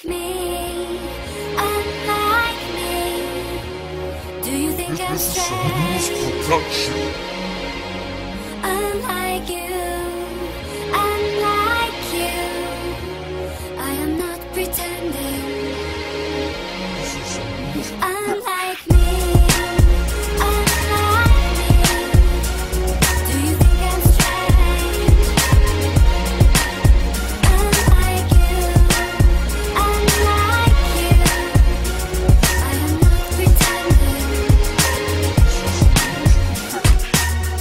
Unlike me, unlike me. Do you think I'm strange? Unlike you, unlike you. I am not pretending. Unlike me, unlike me. Do you think I'm strange? Unlike you, unlike you. I am not pretending.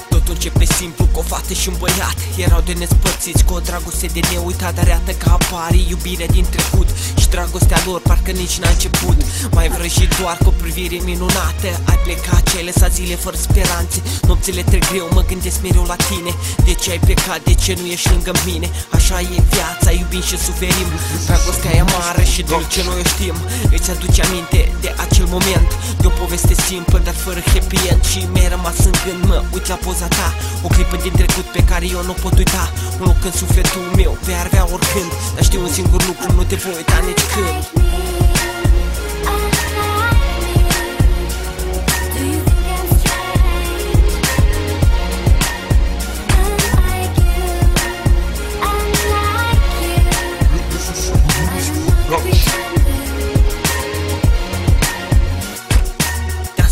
Totul începe simplu, cu o fată și un băiat. Erau de nespărțiți, cu o dragoste de neuitat. Arată că apare iubirea din trecut și dragostea lor parcă nici n-a început. Mai vrăjit doar cu o privire minunată. Ai plecat, ce ai lăsat zile fără speranțe. Nopțile trec greu, mă gândesc mereu la tine. De ce ai plecat, de ce nu ești lângă mine? Așa e viața, iubim și suferim. Dragostea e amară și dulce, noi o știm. Îți aduce aminte de acel moment, de o poveste simplă, dar fără happy end. Și mi-ai rămas în gând, mă uit la poza ta. O clipă din trecut pe care eu nu pot uita. Un loc în sufletul meu, vei avea oricând. Dar știu un singur lucru, nu te voi uita nici când.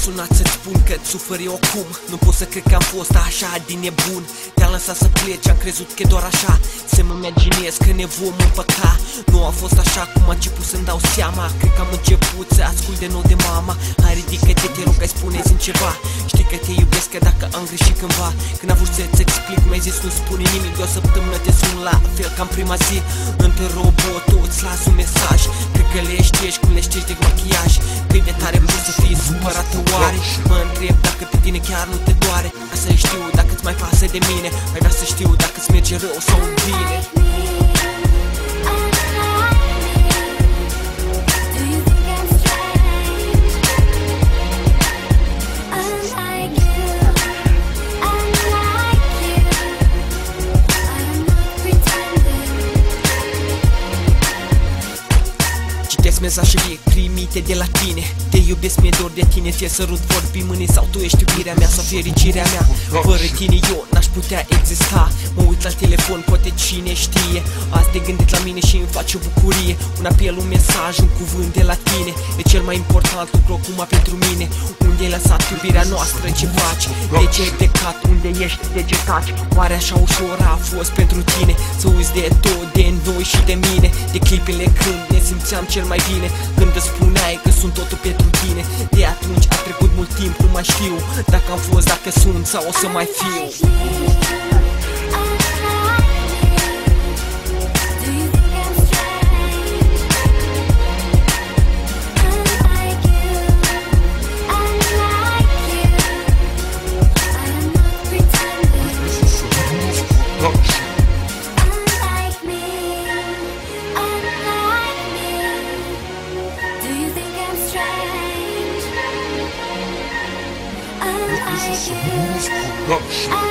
Sunat să-ți spun că-ți suferi oricum. Nu pot să cred că am fost așa din nebun. Te-am lăsat să pleci, am crezut că e doar așa. Să-mi imaginez că ne vom împăca. Nu a fost așa cum a început să-mi dau seama. Cred că am început să ascult de nou de mama. Hai, ridică-te, te rog, hai, spune-zi-mi ceva. Știi că te iubesc, că dacă am greșit cândva. Când am vrut să-ți explic, mi-ai zis nu spune nimic. De o săptămână te sun la fel ca în prima zi. Între robotul îți las un mesaj. Cred că le știi cum le știi de machiaj. Cât de tare vrei să fii supărată oare? Mă întreb dacă pe tine chiar nu te doare. Ca să știu dacă îți mai pasă de mine. Mai vrea să știu dacă îți merge rău sau bine. Mesajele primite de la tine. Te iubesc, mi-e dor de tine. Fie sărut, vorbi mâine sau tu ești iubirea mea sau fericirea mea. Fără tine eu n-aș putea exista. Mă uit la telefon, poate cine știe. Azi te gândit la mine și îmi face o bucurie. Un apel, un mesaj, un cuvânt de la tine. E cel mai important lucru acum pentru mine. Unde ai lăsat iubirea noastră, ce faci? De ce ai plecat? Unde ești? De ce taci? Oare așa ușor a fost pentru tine să uiți de tot, de noi și de mine? De clipele când ne simțeam cel mai bine, când îți spuneai că sunt totul pentru tine. De atunci a trecut mult timp, nu mai știu dacă am fost, dacă sunt sau o să mai fiu. Unlike you,